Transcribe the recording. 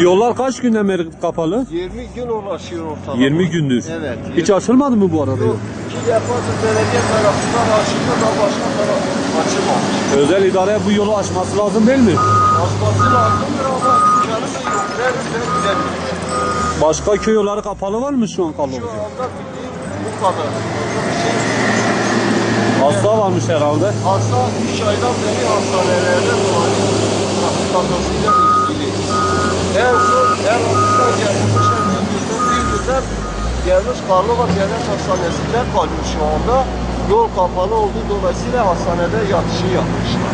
Yollar kaç günden beri kapalı? 20 gün ulaşıyor ortalama. 20 gündür. Evet. Hiç açılmadı mı bu arada? Yok. 2 defadır belediye tarafından açıldı da başka tarafından açılmamış. Özel idare bu yolu açması lazım değil mi? Açması lazımdır ama imkanı da yok. Nerede bilemiyoruz. Başka köy yolları kapalı var mı şu an Karlofça? Şu anda bildiğim bu kadar. Başka bir şey. Hasta varmış herhalde. Hasta 3 aydan beri hastanelerde dolayı trafik kazasıyla ilgili. En son her hafta gelmiş, bir güzel gelmiş Karlova Devlet Hastanesi'nde kalmış şu anda. Yol kapalı olduğu dolayısıyla hastanede yatışı yapmışlar.